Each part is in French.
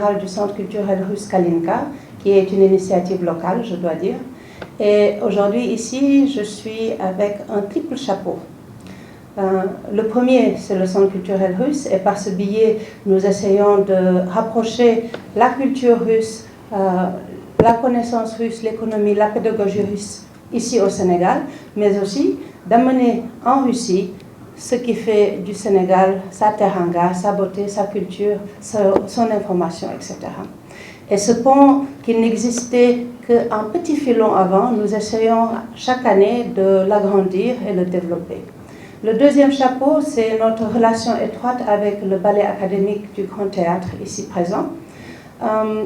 général du Centre culturel russe Kalinka, qui est une initiative locale, je dois dire. Et aujourd'hui, ici, je suis avec un triple chapeau. Le premier, c'est le Centre culturel russe, et par ce biais, nous essayons de rapprocher la culture russe, la connaissance russe, l'économie, la pédagogie russe ici au Sénégal, mais aussi d'amener en Russie ce qui fait du Sénégal sa teranga, sa beauté, sa culture, son information, etc. Et ce pont qui n'existait qu'un petit filon avant, nous essayons chaque année de l'agrandir et le développer. Le deuxième chapeau, c'est notre relation étroite avec le ballet académique du Grand Théâtre ici présent.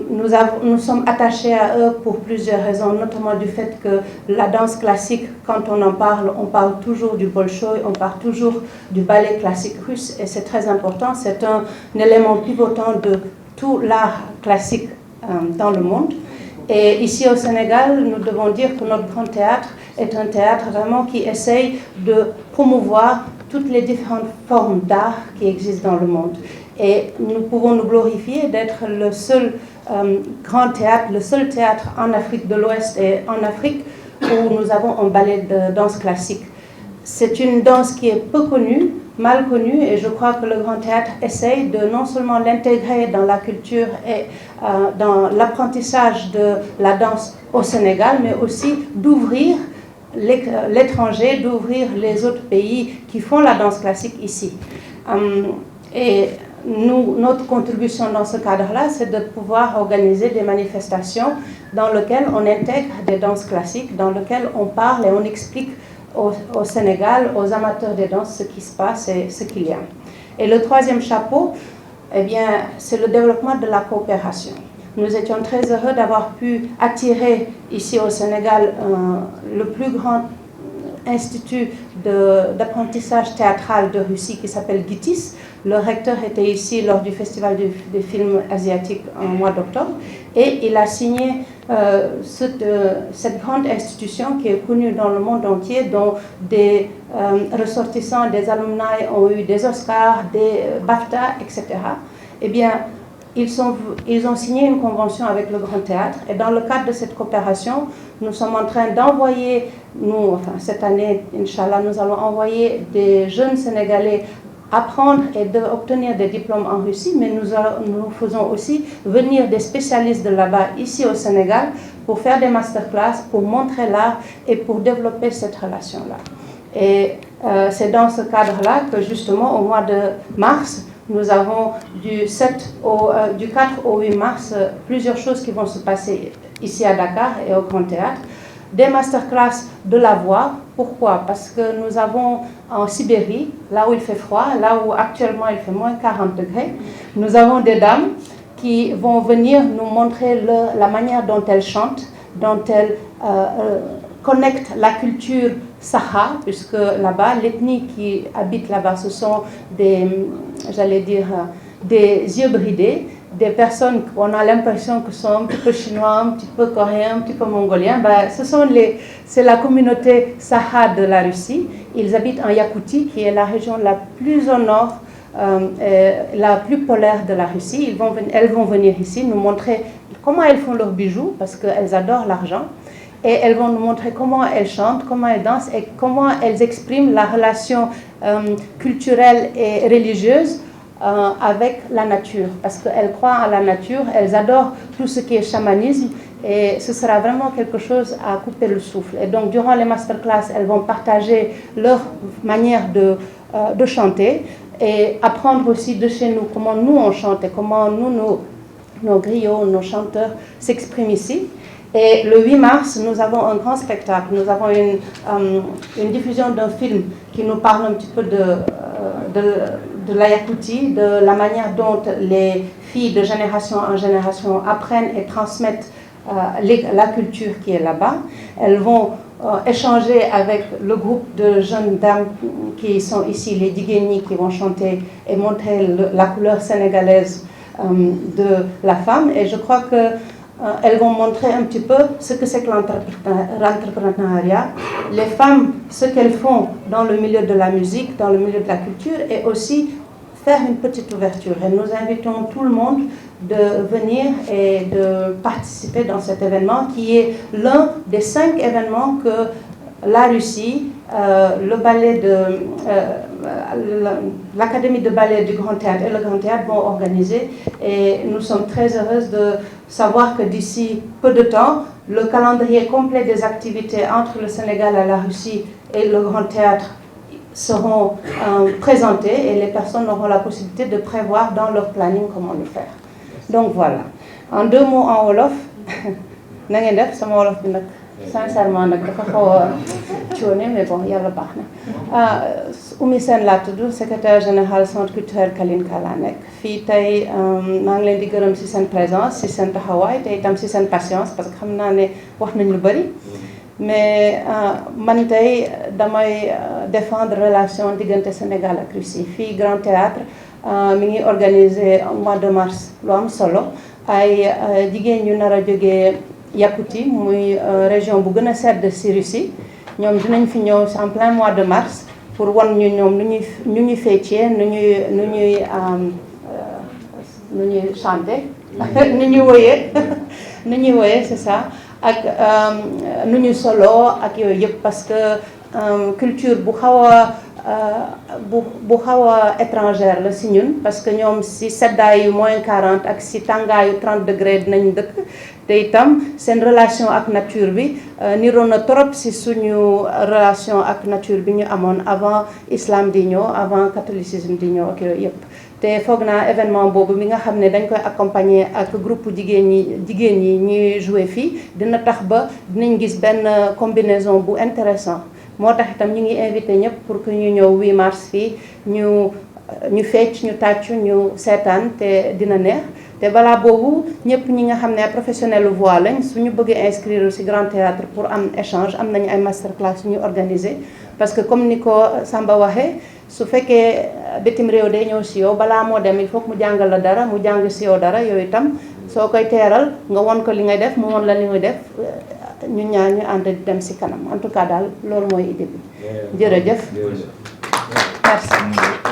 Nous sommes attachés à eux pour plusieurs raisons, notamment du fait que la danse classique, quand on parle toujours du Bolchoï, on parle toujours du ballet classique russe, et c'est très important, c'est un élément pivotant de tout l'art classique dans le monde. Et ici au Sénégal, nous devons dire que notre Grand Théâtre est un théâtre vraiment qui essaye de promouvoir toutes les différentes formes d'art qui existent dans le monde. Et nous pouvons nous glorifier d'être le seul grand théâtre, le seul théâtre en Afrique de l'Ouest et en Afrique où nous avons un ballet de danse classique. C'est une danse qui est peu connue, mal connue, et je crois que le Grand Théâtre essaye de non seulement l'intégrer dans la culture et dans l'apprentissage de la danse au Sénégal, mais aussi d'ouvrir l'étranger, d'ouvrir les autres pays qui font la danse classique ici. Et notre contribution dans ce cadre-là, c'est de pouvoir organiser des manifestations dans lesquelles on intègre des danses classiques, dans lesquelles on parle et on explique au Sénégal, aux amateurs de danse, ce qui se passe et ce qu'il y a. Et le troisième chapeau, eh bien, c'est le développement de la coopération. Nous étions très heureux d'avoir pu attirer ici au Sénégal le plus grand institut d'apprentissage théâtral de Russie qui s'appelle GITIS. Le recteur était ici lors du Festival des films asiatiques en mois d'octobre et il a signé cette grande institution qui est connue dans le monde entier, dont des ressortissants, des alumni ont eu des Oscars, des BAFTA, etc. Eh bien, ils ont signé une convention avec le Grand Théâtre et dans le cadre de cette coopération, nous sommes en train d'envoyer, cette année, Inch'Allah, nous allons envoyer des jeunes Sénégalais apprendre et d'obtenir des diplômes en Russie, mais nous faisons aussi venir des spécialistes de là-bas, ici au Sénégal, pour faire des masterclass, pour montrer l'art et pour développer cette relation-là. Et c'est dans ce cadre-là que justement, au mois de mars, nous avons du 4 au 8 mars plusieurs choses qui vont se passer ici à Dakar et au Grand Théâtre. Des masterclass de la voix. Pourquoi? Parce que nous avons en Sibérie, là où il fait froid, là où actuellement il fait moins 40 degrés, nous avons des dames qui vont venir nous montrer la manière dont elles chantent, dont elles connectent la culture Saha, puisque là-bas, l'ethnie qui habite là-bas, ce sont des yeux bridés, des personnes qu'on a l'impression que sont un petit peu chinois, un petit peu coréens, un petit peu mongoliens. C'est la communauté Saha de la Russie. Ils habitent en Yakoutie, qui est la région la plus au nord, la plus polaire de la Russie. Elles vont venir ici nous montrer comment elles font leurs bijoux, parce qu'elles adorent l'argent. Et elles vont nous montrer comment elles chantent, comment elles dansent et comment elles expriment la relation culturelle et religieuse avec la nature. Parce qu'elles croient à la nature, elles adorent tout ce qui est chamanisme et ce sera vraiment quelque chose à couper le souffle. Et donc, durant les masterclass, elles vont partager leur manière de chanter et apprendre aussi de chez nous comment nous on chante et comment nos griots, nos chanteurs s'expriment ici. Et le 8 mars, nous avons un grand spectacle. Nous avons une diffusion d'un film qui nous parle un petit peu de la Yakoutie, de la manière dont les filles de génération en génération apprennent et transmettent la culture qui est là-bas. Elles vont échanger avec le groupe de jeunes dames qui sont ici, les Digeni, qui vont chanter et montrer la couleur sénégalaise de la femme. Et je crois que elles vont montrer un petit peu ce que c'est que l'entrepreneuriat, les femmes, ce qu'elles font dans le milieu de la musique, dans le milieu de la culture, et aussi faire une petite ouverture. Et nous invitons tout le monde de venir et de participer dans cet événement qui est l'un des 5 événements que la Russie, le ballet l'Académie de ballet du Grand Théâtre et le Grand Théâtre vont organiser. Et nous sommes très heureuses de savoir que d'ici peu de temps, le calendrier complet des activités entre le Sénégal et la Russie et le Grand Théâtre seront présentés et les personnes auront la possibilité de prévoir dans leur planning comment le faire. Donc voilà. En 2 mots en Wolof, na ngeen def sama Wolof bi nag sincèrement nag dafa xaw a coone mais bon yàlla baax na. Oumy Sène laa tudd, secrétaire général centre culturel Kalinka laa nekk fii tey maa ngi leen di gërëm ci seen présence ci seen taxawaay te itam ci seen patience parce que xam naa ne wax nañ lu bari. Mais man tey damay défendre relation diggante Sénégal ak Russie fii Grand Théâtre mi ngi organiser mois de mars lu am solo ay jigéen ñu nar a jógee Yakoutie muy région bu gën a sedd ci Russie ñoom dinañ fi ñëw en plein mois de mars pour wan ñu ñoom nu ñuy feccee nu ñuy chanter nu ñuy woyee c'est ça ak nu ñu solo ak yooyu yëpp parce que culture bu xaw a étrangère la ci ñun parce que ñoom ci seddaayu -40 ak ci tàngaayu 30 degrés dinañ dëkk te itam seen relation ak nature bi niroo na trop ci suñu relation ak nature bi ñu amoon avant islam di ñëw avant catholicisme di ñëw ak yooyu yëpp. te foog naa événement boobu mi nga xam ne dañ koy accompagner ak groupe jigéen ñi ñuy jouer fii dina tax ba dinañ gis benn combinaison bu intéressant moo tax itam ñu ngi invité ñëpp pour que ñu ñëw 8 mars fii ñu fecc ñu tàccu ñu seetaan te dina neex te balaa boobu ñëpp ñi nga xam ne professionnel voix lañ suñu bëggee inscrire ci Grand Théâtre pour am échange am nañu ay masterclass ñu organiser parce que comme ni ko Samba waxee su fekkee bitim réew day ñëw ci yow balaa moo dem il faut que mu jàngal la dara mu jàng ci yow dara yooyu itam soo koy teeral nga won ko li ngay def mu won la li muy def ñu ñaar ñu ànd di dem ci kanam en tout cas daal loolu mooy idée bi jërëjëf merci